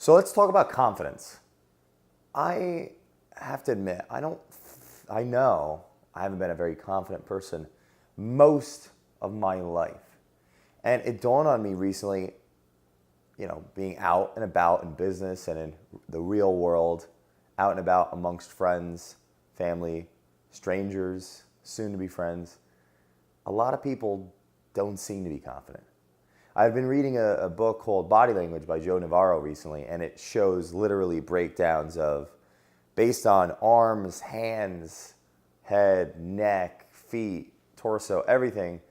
So let's talk about confidence. I have to admit, I know I haven't been a very confident person most of my life. And it dawned on me recently, being out and about in business and in the real world, out and about amongst friends, family, strangers, soon to be friends. A lot of people don't seem to be confident. I've been reading a book called Body Language by Joe Navarro recently, and it shows literally breakdowns of, based on arms, hands, head, neck, feet, torso, everything,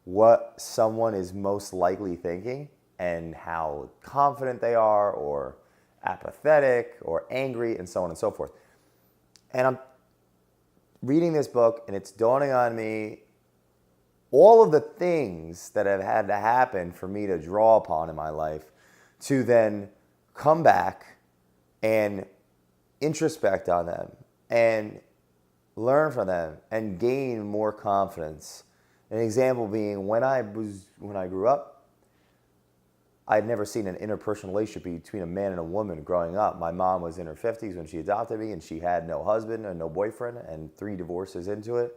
what someone is most likely thinking and how confident they are or apathetic or angry and so on and so forth. And I'm reading this book and it's dawning on me all of the things that have had to happen for me to draw upon in my life to then come back and introspect on them and learn from them and gain more confidence. An example being when I grew up, I'd never seen an interpersonal relationship between a man and a woman growing up. My mom was in her 50s when she adopted me, and she had no husband and no boyfriend and 3 divorces into it.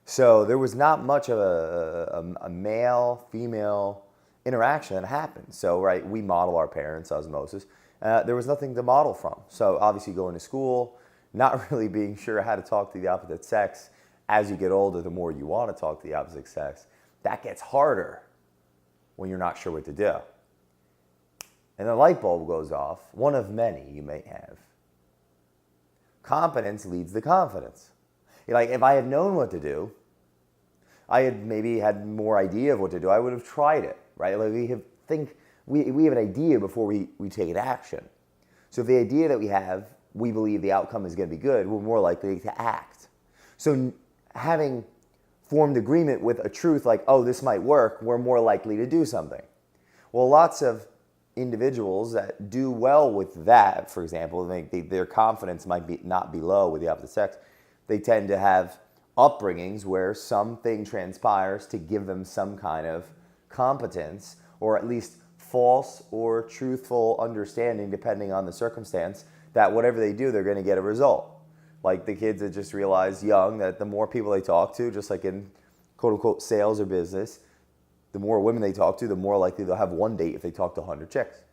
So there was not much of a male-female interaction that happened. So, right, we model our parents' osmosis. There was nothing to model from. So obviously going to school, not really being sure how to talk to the opposite sex. As you get older, the more you want to talk to the opposite sex. That gets harder when you're not sure what to do. And the light bulb goes off, one of many you may have. Competence leads to confidence. Like, if I had known what to do, I had maybe had more idea of what to do, I would have tried it, right? Like we have an idea before we take an action. So if the idea that we believe the outcome is going to be good, we're more likely to act. So having formed agreement with a truth like, oh, this might work, we're more likely to do something. Well, lots of individuals that do well with that, for example, their confidence might not be low with the opposite sex. They tend to have upbringings where something transpires to give them some kind of competence, or at least false or truthful understanding, depending on the circumstance, that whatever they do, they're going to get a result. Like the kids that just realize young that the more people they talk to, just like in quote-unquote sales or business, the more women they talk to, the more likely they'll have one date if they talk to 100 chicks.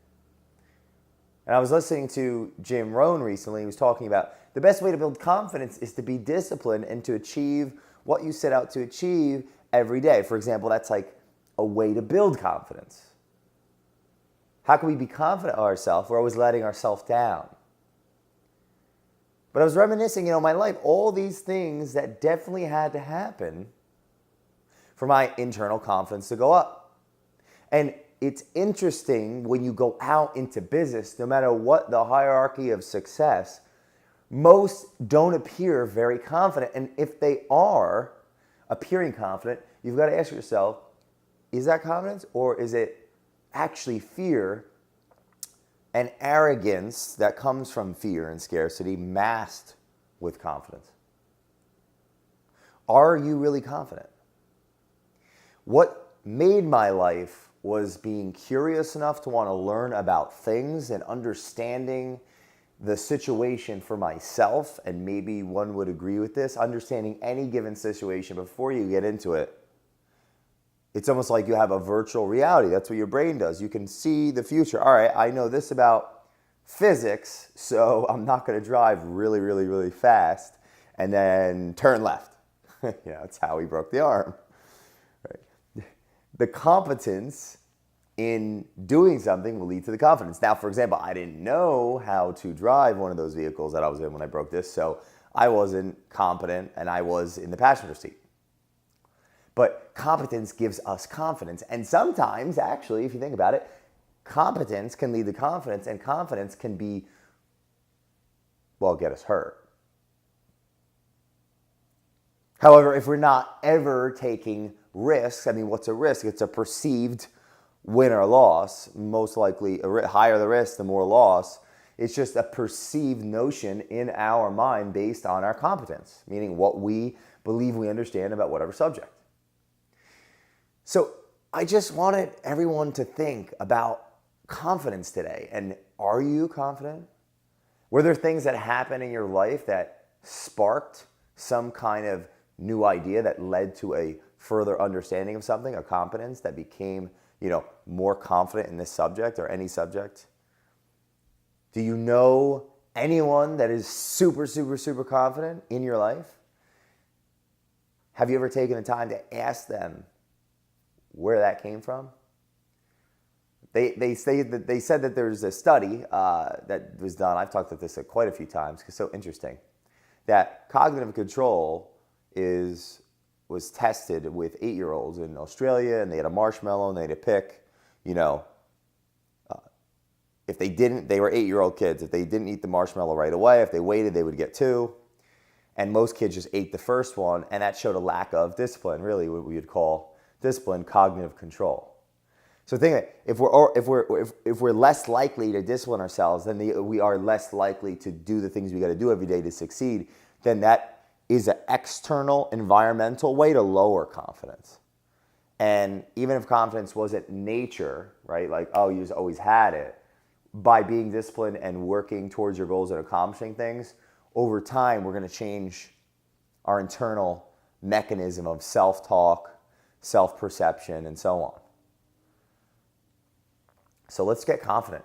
And I was listening to Jim Rohn recently. He was talking about the best way to build confidence is to be disciplined and to achieve what you set out to achieve every day. For example, that's like a way to build confidence. How can we be confident of ourselves? We're always letting ourselves down. But I was reminiscing, my life, all these things that definitely had to happen for my internal confidence to go up. And it's interesting when you go out into business, no matter what the hierarchy of success, most don't appear very confident. And if they are appearing confident, you've got to ask yourself, is that confidence or is it actually fear and arrogance that comes from fear and scarcity masked with confidence? Are you really confident? What made my life was being curious enough to want to learn about things and understanding the situation for myself, and maybe one would agree with this, understanding any given situation before you get into it. It's almost like you have a virtual reality. That's what your brain does. You can see the future. All right, I know this about physics, so I'm not going to drive really, really, really fast and then turn left. That's how he broke the arm. Right. The competence in doing something will lead to the confidence. Now, for example, I didn't know how to drive one of those vehicles that I was in when I broke this, so I wasn't competent and I was in the passenger seat. But competence gives us confidence. And sometimes, actually, if you think about it, competence can lead to confidence, and confidence can be, get us hurt. However, if we're not ever taking risks, what's a risk? It's a perceived win or loss. Most likely, higher the risk, the more loss. It's just a perceived notion in our mind based on our competence, meaning what we believe we understand about whatever subject. So I just wanted everyone to think about confidence today and are you confident? Were there things that happened in your life that sparked some kind of new idea that led to a further understanding of something, a competence that became, more confident in this subject or any subject? Do you know anyone that is super, super, super confident in your life? Have you ever taken the time to ask them where that came from? They said that there's a study that was done. I've talked about this quite a few times because it's so interesting. That cognitive control was tested with 8-year-olds in Australia, and they had a marshmallow and they had to pick, if they didn't, they were 8-year-old kids. If they didn't eat the marshmallow right away, if they waited, they would get 2. And most kids just ate the first one, and that showed a lack of discipline, really what we would call discipline, cognitive control. So think if we're less likely to discipline ourselves, then we are less likely to do the things we got to do every day to succeed. Then that is an external, environmental way to lower confidence. And even if confidence wasn't nature, right? Like, oh, you just always had it. By being disciplined and working towards your goals and accomplishing things, over time, we're going to change our internal mechanism of self-talk, self-perception, and so on. So let's get confident.